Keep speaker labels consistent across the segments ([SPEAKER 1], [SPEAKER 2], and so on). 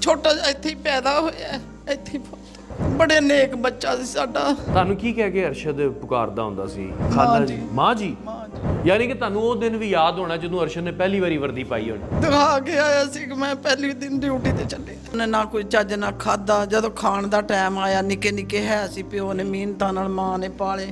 [SPEAKER 1] ਛੋਟਾ ਜਿਹਾ ਇੱਥੇ ਹੀ ਪੈਦਾ ਹੋਇਆ, ਇੱਥੇ ਬੜੇ ਨੇਕ ਬੱਚਾ ਸੀ ਸਾਡਾ।
[SPEAKER 2] ਤੁਹਾਨੂੰ ਕੀ ਕਹਿ ਕੇ ਅਰਸ਼ਦ ਪੁਕਾਰਦਾ ਹੁੰਦਾ ਸੀ?
[SPEAKER 1] ਮਾਂ ਜੀ।
[SPEAKER 2] ਮਾਂ ਜੀ।
[SPEAKER 1] ਮਾਂ ਜੀ
[SPEAKER 2] ਯਾਨੀ ਕਿ ਤੁਹਾਨੂੰ ਉਹ ਦਿਨ ਵੀ ਯਾਦ ਹੋਣਾ ਜਦੋਂ ਅਰਸ਼ਦ ਨੇ ਪਹਿਲੀ ਵਾਰੀ ਵਰਦੀ ਪਾਈ ਹੋਣੀ।
[SPEAKER 1] ਦਿਖਾ ਕੇ ਆਇਆ ਸੀ ਕਿ ਮੈਂ ਪਹਿਲੀ ਦਿਨ ਡਿਊਟੀ ਤੇ ਚੱਲੇ। ਉਹਨੇ ਨਾ ਕੋਈ ਚੱਜ ਨਾ ਖਾਦਾ। ਜਦੋਂ ਖਾਣ ਦਾ ਟਾਈਮ ਆਇਆ, ਨਿੱਕੇ ਨਿੱਕੇ ਹੈ ਸੀ, ਪਿਓ ਨੇ ਮਿਹਨਤਾਂ ਨਾਲ ਮਾਂ ਨੇ ਪਾਲੇ।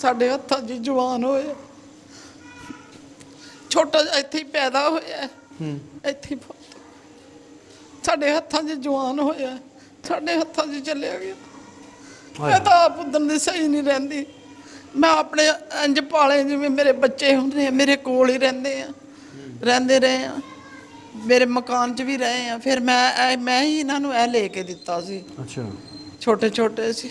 [SPEAKER 1] ਸਾਡੇ ਹੱਥਾਂ 'ਚ ਜਵਾਨ ਹੋਏ, ਛੋਟਾ ਜਿਹਾ ਇੱਥੇ ਹੀ ਪੈਦਾ ਹੋਇਆ, ਇੱਥੇ ਹੀ ਸਾਡੇ ਹੱਥਾਂ 'ਚ ਜਵਾਨ ਹੋਇਆ, ਸਾਡੇ ਹੱਥਾਂ 'ਚ ਚੱਲਿਆ ਗਿਆ। ਮੈਂ ਤਾਂ ਆਪ ਉਦਣ ਦੀ ਸਹੀ ਨਹੀਂ ਰਹਿੰਦੀ। ਮੈਂ ਆਪਣੇ ਇੰਜ ਪਾਲੇ ਜਿਵੇਂ ਮੇਰੇ ਬੱਚੇ ਹੁੰਦੇ ਆ, ਮੇਰੇ ਕੋਲ ਹੀ ਰਹਿੰਦੇ ਰਹੇ ਆ, ਮੇਰੇ ਮਕਾਨ 'ਚ ਵੀ ਰਹੇ ਆ। ਫਿਰ ਮੈਂ ਹੀ ਇਹਨਾਂ ਨੂੰ ਇਹ ਲੈ ਕੇ ਦਿੱਤਾ ਸੀ।
[SPEAKER 2] ਅੱਛਾ,
[SPEAKER 1] ਛੋਟੇ ਛੋਟੇ ਸੀ।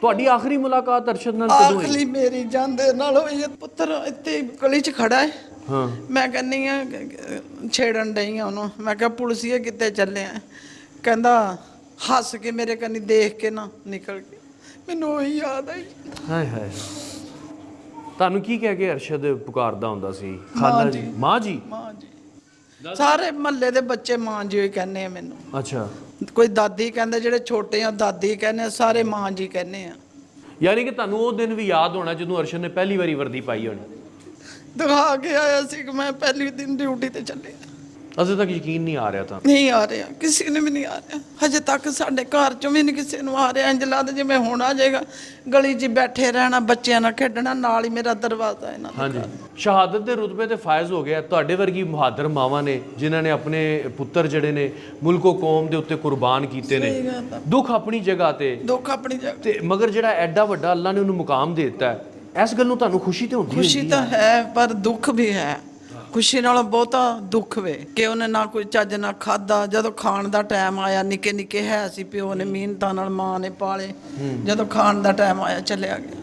[SPEAKER 2] ਤੁਹਾਡੀ ਆਖਰੀ ਮੁਲਾਕਾਤ ਅਰਸ਼ਦ ਨਾਲ ਕਦੋਂ ਹੋਈ?
[SPEAKER 1] ਆਖਰੀ ਮੇਰੀ ਜਾਂਦੇ ਨਾਲ ਹੋਈ ਹੈ। ਪੁੱਤਰ ਇੱਥੇ ਗਲੀ 'ਚ ਖੜਾ ਹੈ।
[SPEAKER 2] ਹਾਂ,
[SPEAKER 1] ਮੈਂ ਕਹਿੰਨੀ ਆ ਛੇੜਨ ਡਈ ਆ ਉਹਨੂੰ। ਮੈਂ ਕਿਹਾ ਪੁਲਿਸੀਏ ਕਿੱਥੇ ਚੱਲੇ ਆ? ਕਹਿੰਦਾ ਹੱਸ ਕੇ ਮੇਰੇ ਕੰਨੀ ਦੇਖ ਕੇ ਨਾ ਨਿਕਲ ਗਿਆ। ਮੈਨੂੰ ਉਹੀ ਯਾਦ ਆਈ।
[SPEAKER 2] ਹਾਏ ਹਾਏ। ਤੁਹਾਨੂੰ ਕੀ ਕਹਿ ਕੇ ਅਰਸ਼ਦ ਪੁਕਾਰਦਾ ਹੁੰਦਾ ਸੀ?
[SPEAKER 1] ਮਾਂ ਜੀ।
[SPEAKER 2] ਮਾਂ ਜੀ।
[SPEAKER 1] ਮਾਂ ਜੀ। ਸਾਰੇ ਮਹੱਲੇ ਦੇ ਬੱਚੇ ਮਾਂ ਜੀ ਹੀ ਕਹਿੰਦੇ ਆ ਮੈਨੂੰ।
[SPEAKER 2] ਅੱਛਾ,
[SPEAKER 1] ਕੋਈ ਦਾਦੀ ਕਹਿੰਦੇ, ਜਿਹੜੇ ਛੋਟੇ ਆ ਦਾਦੀ ਕਹਿੰਦੇ ਆ, ਸਾਰੇ ਮਾਂ ਜੀ ਕਹਿੰਦੇ ਆ।
[SPEAKER 2] ਯਾਨੀ ਕਿ ਤੁਹਾਨੂੰ ਉਹ ਦਿਨ ਵੀ ਯਾਦ ਹੋਣਾ ਜਦੋਂ ਅਰਸ਼ਦ ਨੇ ਪਹਿਲੀ ਵਾਰੀ ਵਰਦੀ ਪਾਈ ਹੋਣੀ।
[SPEAKER 1] ਦਿਖਾ ਕੇ ਆਇਆ ਸੀ ਕਿ ਮੈਂ ਪਹਿਲੀ ਦਿਨ ਡਿਊਟੀ ਤੇ ਚੱਲੇ।
[SPEAKER 2] ਅਜੇ ਤੱਕ ਯਕੀਨ ਨਹੀਂ ਆ ਰਿਹਾ ਤਾਂ?
[SPEAKER 1] ਨਹੀਂ ਆ ਰਿਹਾ, ਕਿਸੇ ਨੂੰ ਵੀ ਨਹੀਂ ਆ ਰਿਹਾ। ਹਜੇ ਤੱਕ ਸਾਡੇ ਘਰ ਚੋਂ ਵੀ ਨਹੀਂ ਕਿਸੇ ਨੂੰ ਆ ਰਿਹਾ। ਇੰਜ ਲੱਗਦਾ ਜਿਵੇਂ ਹੁਣ ਆ ਜਾਏਗਾ। ਗਲੀ 'ਚ ਬੈਠੇ ਰਹਿਣਾ, ਬੱਚਿਆਂ ਨਾਲ ਖੇਡਣਾ, ਨਾਲ ਹੀ ਮੇਰਾ ਦਰਵਾਜ਼ਾ ਇਹਨਾਂ ਦਾ।
[SPEAKER 2] ਹਾਂਜੀ, ਸ਼ਹਾਦਤ ਦੇ ਰੁਤਬੇ ਤੇ ਫਾਇਜ਼ ਹੋ ਗਿਆ। ਤੁਹਾਡੇ ਵਰਗੀ ਮੁਹਾਦਰ ਮਾਵਾਂ ਨੇ ਜਿਨ੍ਹਾਂ ਨੇ ਆਪਣੇ ਪੁੱਤਰ ਜਿਹੜੇ ਨੇ ਮੁਲਕੋ ਕੌਮ ਦੇ ਉੱਤੇ ਕੁਰਬਾਨ ਕੀਤੇ ਨੇ। ਦੁੱਖ ਆਪਣੀ ਜਗ੍ਹਾ ਤੇ,
[SPEAKER 1] ਦੁੱਖ ਆਪਣੀ ਜਗ੍ਹਾ
[SPEAKER 2] ਤੇ ਮਗਰ ਜਿਹੜਾ ਐਡਾ ਵੱਡਾ ਅੱਲਾ ਨੇ ਉਹਨੂੰ ਮੁਕਾਮ ਦੇ ਦਿੱਤਾ ਹੈ, ਇਸ ਗੱਲ ਨੂੰ ਤੁਹਾਨੂੰ ਖੁਸ਼ੀ ਤੇ ਹੁੰਦੀ?
[SPEAKER 1] ਖੁਸ਼ੀ ਤਾਂ ਹੈ ਪਰ ਦੁੱਖ ਵੀ ਹੈ। ਖੁਸ਼ੀ ਨਾਲੋਂ ਬਹੁਤਾ ਦੁੱਖ ਵੇ ਕਿ ਉਹਨੇ ਨਾ ਕੋਈ ਚੱਜ ਨਾ ਖਾਦਾ। ਜਦੋਂ ਖਾਣ ਦਾ ਟਾਈਮ ਆਇਆ, ਨਿੱਕੇ ਨਿੱਕੇ ਹੈ ਸੀ, ਪਿਓ ਨੇ ਮਿਹਨਤਾਂ ਨਾਲ ਮਾਂ ਨੇ ਪਾਲੇ। ਜਦੋਂ ਖਾਣ ਦਾ ਟਾਈਮ ਆਇਆ ਚਲਿਆ ਗਿਆ।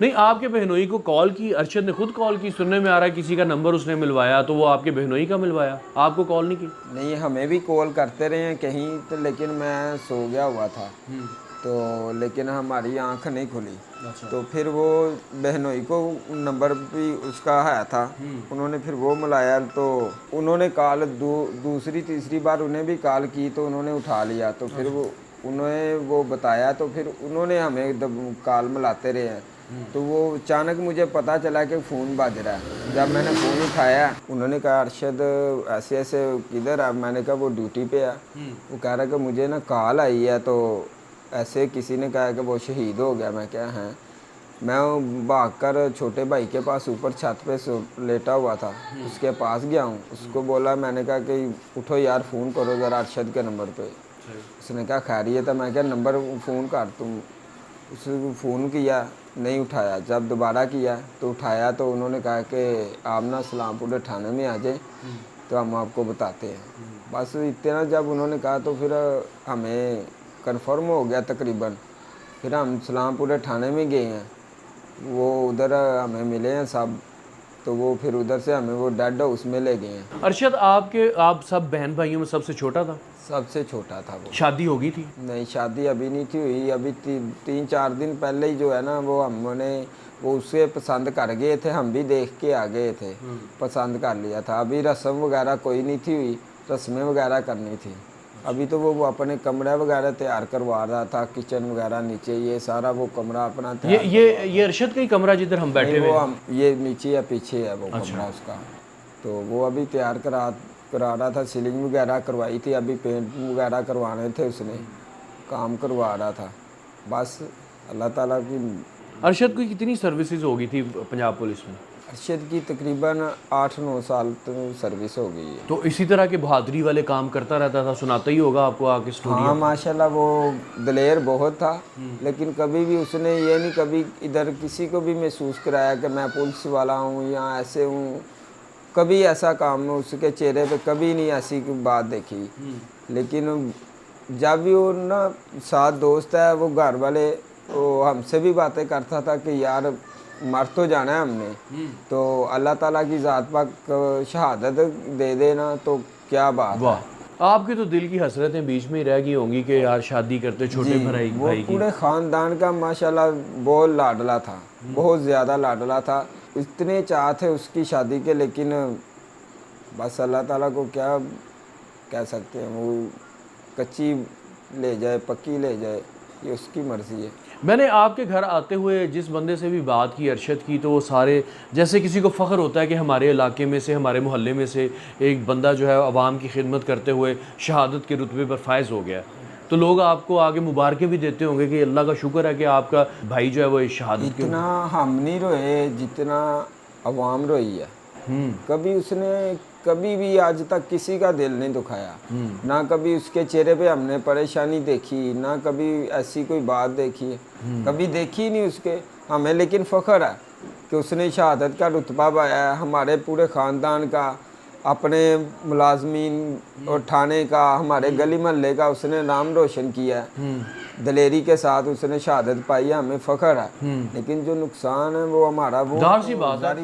[SPEAKER 2] نہیں آپ کے بہنوئی کو کال کی، ارشد نے خود کال کی؟ سننے میں آ رہا ہے کسی کا نمبر اس نے ملوایا، تو وہ آپ کے بہنوئی کا ملوایا، آپ کو کال نہیں کی؟
[SPEAKER 3] نہیں ہمیں بھی کال کرتے رہے ہیں کہیں تو، لیکن میں سو گیا ہوا تھا تو، لیکن ہماری آنکھ نہیں کھلی. تو پھر وہ بہنوئی کو نمبر بھی اس کا ہے تھا، انہوں نے پھر وہ ملایا تو انہوں نے کال دوسری تیسری بار انہیں بھی کال کی تو انہوں نے اٹھا لیا. تو پھر وہ انہوں نے وہ بتایا تو پھر انہوں نے ہمیں کال ملاتے رہے ہیں. تو وہ اچانک مجھے پتہ چلا کہ فون بج رہا ہے. جب میں نے فون اٹھایا انہوں نے کہا ارشد ایسے ایسے کدھر ہے؟ میں نے کہا وہ ڈیوٹی پہ ہے. وہ کہہ رہا کہ مجھے نا کال آئی ہے تو ایسے کسی نے کہا کہ وہ شہید ہو گیا. میں کہا ہیں. میں بھاگ کر چھوٹے بھائی کے پاس اوپر چھت پہ لیٹا ہوا تھا، اس کے پاس گیا ہوں. اس کو بولا، میں نے کہا کہ اٹھو یار فون کرو ذرا ارشد کے نمبر پہ. اس نے کہا خیریت ہے؟ میں کہا نمبر فون کر تم. اس نے فون کیا نہیں اٹھایا. جب دوبارہ کیا تو اٹھایا تو انہوں نے کہا کہ آپ نا سلام پورے تھانے میں آ جائیں تو ہم آپ کو بتاتے ہیں. بس اتنا جب انہوں نے کہا تو پھر ہمیں کنفرم ہو گیا تقریباً. پھر ہم سلام پورے تھانے میں گئے ہیں، وہ ادھر ہمیں ملے ہیں سب. تو وہ پھر ادھر سے ہمیں وہ ڈیڈ ہاؤس میں لے گئے ہیں.
[SPEAKER 2] ارشد آپ سب بہن بھائیوں میں سب سے چھوٹا تھا؟
[SPEAKER 3] سب سے چھوٹا تھا وہ.
[SPEAKER 2] شادی ہو گئی تھی؟
[SPEAKER 3] نہیں شادی ابھی نہیں تھی ہوئی. ابھی 3-4 دن پہلے ہی جو ہے نا وہ ہم نے وہ اسے پسند کر گئے تھے. ہم بھی دیکھ کے آ گئے تھے، پسند کر لیا تھا. ابھی رسم وغیرہ کوئی نہیں تھی ہوئی، رسمیں وغیرہ کرنی تھی. ابھی تو وہ اپنے کمرہ وغیرہ تیار کروا رہا تھا، کچن وغیرہ نیچے یہ سارا وہ کمرہ اپنا تیار.
[SPEAKER 2] یہ ارشد کا ہی کمرہ جدھر ہم بیٹھے ہوئے ہیں؟
[SPEAKER 3] یہ نیچے یا پیچھے ہے وہ کمرہ اس کا. تو وہ ابھی تیار کرا رہا تھا. سیلنگ وغیرہ کروائی تھی، ابھی پینٹ وغیرہ کروانے تھے. اس نے کام کروا رہا تھا. بس اللہ تعالیٰ کی.
[SPEAKER 2] ارشد کو کتنی سروسز ہو گئی تھی پنجاب پولیس میں؟
[SPEAKER 3] ارشد کی تقریباً 8-9 سال سروس ہو گئی ہے.
[SPEAKER 2] تو اسی طرح کے بہادری والے کام کرتا رہتا تھا، سناتا ہی ہوگا آپ کو آ کے اسٹوری.
[SPEAKER 3] ہاں ماشاءاللہ وہ دلیر بہت تھا، لیکن کبھی بھی اس نے یہ نہیں کبھی ادھر کسی کو بھی محسوس کرایا کہ میں پولیس والا ہوں یا ایسے ہوں. کبھی ایسا کام اس کے چہرے پہ کبھی نہیں ایسی بات دیکھی. لیکن جب بھی وہ نا ساتھ دوست ہے وہ گھر والے وہ ہم سے بھی باتیں کرتا تھا کہ یار مر تو جانا ہے ہم نے، تو اللہ تعالیٰ کی ذات پاک شہادت دے دینا تو کیا بات ہے.
[SPEAKER 2] واہ، آپ کے تو دل کی حسرتیں بیچ میں ہی رہ گئی ہوں گی کہ یار شادی کرتے چھوٹے بھائی
[SPEAKER 3] وہ
[SPEAKER 2] کی.
[SPEAKER 3] پورے خاندان کا ماشاءاللہ بہت لاڈلا تھا، بہت زیادہ لاڈلا تھا. اتنے چاہ تھے اس کی شادی کے، لیکن بس اللہ تعالیٰ کو کیا کہہ سکتے ہیں. وہ کچی لے جائے پکی لے جائے، یہ اس کی مرضی ہے.
[SPEAKER 2] میں نے آپ کے گھر آتے ہوئے جس بندے سے بھی بات کی ارشد کی، تو وہ سارے جیسے کسی کو فخر ہوتا ہے کہ ہمارے علاقے میں سے ہمارے محلے میں سے ایک بندہ جو ہے عوام کی خدمت کرتے ہوئے شہادت کے رتبے پر فائز ہو گیا، تو لوگ آپ کو آگے مبارکیں بھی دیتے ہوں گے کہ اللہ کا شکر ہے کہ آپ کا بھائی جو ہے وہ شہادت کے.
[SPEAKER 3] اتنا ہم نہیں روئے جتنا عوام روئی ہے. کبھی اس نے کبھی بھی آج تک کسی کا دل نہیں دکھایا، نہ کبھی اس کے چہرے پہ ہم نے پریشانی دیکھی، نہ کبھی ایسی کوئی بات دیکھی، کبھی دیکھی نہیں اس کے. ہمیں لیکن فخر ہے کہ اس نے شہادت کا رتبہ پایا ہے. ہمارے پورے خاندان کا، اپنے ملازمین اور تھانے کا، ہمارے گلی محلے کا اس نے نام روشن کیا ہے. دلیری کے ساتھ اس نے شہادت پائی ہے، ہمیں فخر ہے. لیکن جو نقصان ہے وہ ہمارا وہ ظاہری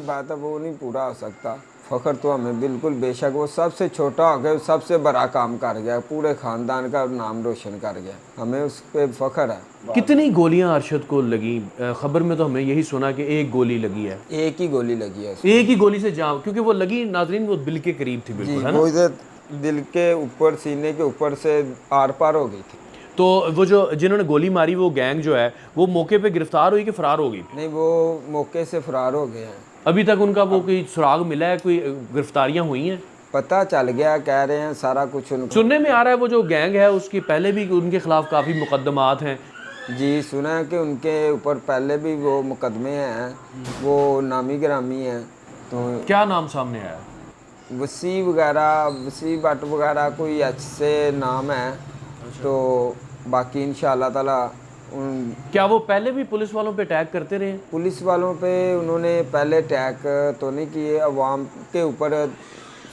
[SPEAKER 3] بات ہے وہ نہیں پورا ہو سکتا. فخر تو ہمیں بالکل بے شک وہ سب سے چھوٹا ہو گیا، سب سے بڑا کام کر گیا، پورے خاندان کا نام روشن کر گیا. ہمیں اس پہ فخر ہے.
[SPEAKER 2] کتنی گولیاں ارشد کو لگیں؟ خبر میں تو ہمیں یہی سنا کہ ایک گولی لگی ہے.
[SPEAKER 3] ایک ہی گولی لگی ہے اس کو.
[SPEAKER 2] ایک ہی گولی سے جام، کیونکہ وہ لگی ناظرین وہ دل کے قریب تھی بالکل، ہے نا؟
[SPEAKER 3] وہ ادھر دل کے اوپر سینے کے اوپر سے آر پار ہو گئی تھی.
[SPEAKER 2] تو وہ جو جنہوں نے گولی ماری وہ گینگ جو ہے وہ موقع پہ گرفتار ہوئی کہ فرار ہو گئی؟
[SPEAKER 3] نہیں وہ موقع سے فرار ہو گئے ہیں.
[SPEAKER 2] ابھی تک ان کا وہ کوئی سراغ ملا ہے؟ کوئی گرفتاریاں ہوئی ہیں؟
[SPEAKER 3] پتہ چل گیا، کہہ رہے ہیں سارا کچھ ان کو.
[SPEAKER 2] سننے میں آ رہا ہے وہ جو گینگ ہے اس کی پہلے بھی ان کے خلاف کافی مقدمات ہیں.
[SPEAKER 3] جی سنا ہے کہ ان کے اوپر پہلے بھی وہ مقدمے ہیں، وہ نامی گرامی ہیں. تو
[SPEAKER 2] کیا نام سامنے آیا؟
[SPEAKER 3] وسیع وغیرہ، وسیع بٹ وغیرہ کوئی ایچ سے نام ہے. تو باقی انشاءاللہ تعالیٰ
[SPEAKER 2] کیا وہ پہلے بھی پولیس والوں پہ اٹیک کرتے رہے؟
[SPEAKER 3] پولیس والوں پہ انہوں نے پہلے اٹیک تو نہیں کیے، عوام کے اوپر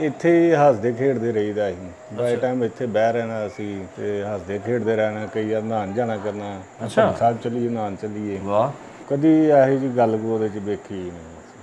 [SPEAKER 4] ਇੱਥੇ ਹੀ ਹੱਸਦੇ ਖੇਡਦੇ ਰਹੀਦਾ ਅਸੀਂ ਬਾਈ ਟਾਈਮ ਇੱਥੇ ਬਹਿ ਰਹਿਣਾ ਅਸੀਂ ਤੇ ਹੱਸਦੇ ਖੇਡਦੇ ਰਹਿਣਾ। ਕਈ ਵਾਰ ਨਹਾਉਣ ਜਾਣਾ ਕਰਨਾ,
[SPEAKER 2] ਅੱਛਾ।
[SPEAKER 4] ਸਾਹਿਬ ਚੱਲੀਏ ਨਹਾਉਣ ਚੱਲੀਏ।
[SPEAKER 2] ਵਾਹ,
[SPEAKER 4] ਕਦੀ ਇਹੋ ਜਿਹੀ ਗੱਲ ਉਹਦੇ 'ਚ ਵੇਖੀ ਹੀ ਨਹੀਂ।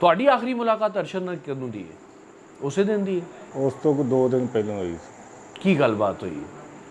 [SPEAKER 2] ਤੁਹਾਡੀ ਆਖਰੀ ਮੁਲਾਕਾਤ ਅਰਸ਼ਦ ਨਾਲ ਕਦੋਂ ਦੀ ਹੈ? ਉਸੇ ਦਿਨ ਦੀ ਹੈ?
[SPEAKER 4] ਉਸ ਤੋਂ 2 ਦਿਨ ਪਹਿਲਾਂ ਹੋਈ ਸੀ।
[SPEAKER 2] ਕੀ ਗੱਲਬਾਤ ਹੋਈ ਹੈ?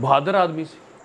[SPEAKER 2] ਬਹਾਦਰ ਆਦਮੀ ਸੀ।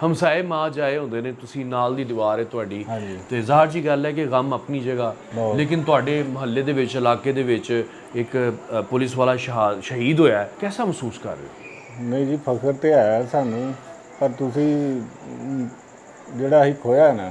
[SPEAKER 2] ਹਮਸਾਏ ਮਾਂ ਜਾਏ ਹੁੰਦੇ ਨੇ, ਤੁਸੀਂ ਨਾਲ ਦੀ ਦੀਵਾਰ ਹੈ ਤੁਹਾਡੀ,
[SPEAKER 4] ਹਾਂਜੀ।
[SPEAKER 2] ਤੇ ਜ਼ਾਹਰ ਜੀ ਗੱਲ ਹੈ ਕਿ ਗਮ ਆਪਣੀ ਜਗ੍ਹਾ,
[SPEAKER 4] ਬਹੁਤ।
[SPEAKER 2] ਲੇਕਿਨ ਤੁਹਾਡੇ ਮੁਹੱਲੇ ਦੇ ਵਿੱਚ, ਇਲਾਕੇ ਦੇ ਵਿੱਚ ਇੱਕ ਪੁਲਿਸ ਵਾਲਾ ਸ਼ਹੀਦ ਹੋਇਆ ਹੈ, ਕਿਹਦਾ ਮਹਿਸੂਸ ਕਰ ਰਹੇ ਹੋ?
[SPEAKER 4] ਨਹੀਂ ਜੀ ਫਖਰ ਤੇ ਹੈ ਸਾਨੂੰ, ਪਰ ਤੁਸੀਂ ਜਿਹੜਾ ਅਸੀਂ ਖੋਇਆ ਨਾ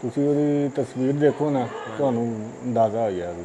[SPEAKER 4] ਤੁਸੀਂ ਉਹਦੀ ਤਸਵੀਰ ਦੇਖੋ ਨਾ ਤੁਹਾਨੂੰ ਅੰਦਾਜ਼ਾ ਹੋ ਜਾਏਗਾ,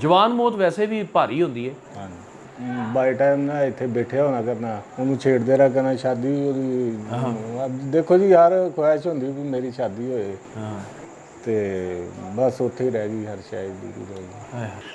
[SPEAKER 2] ਜਵਾਨ ਮੌਤ ਵੈਸੇ ਵੀ ਭਾਰੀ ਹੁੰਦੀ ਹੈ।
[SPEAKER 4] ਹਾਂਜੀ ਬਾਈ ਟਾਈਮ ਨਾ ਇੱਥੇ ਬੈਠਿਆ ਹੋਣਾ ਕਰਨਾ, ਉਹਨੂੰ ਛੇੜਦੇ ਰਹਿ ਕਰਨਾ, ਸ਼ਾਦੀ ਉਹਦੀ ਦੇਖੋ ਜੀ ਹਰ ਖੁਆਇਸ਼ ਹੁੰਦੀ ਵੀ ਮੇਰੀ ਸ਼ਾਦੀ ਹੋਏ, ਤੇ ਬਸ ਉੱਥੇ ਹੀ ਰਹਿ ਗਈ ਹਰ ਸ਼ਾਇਦ ਦੀ।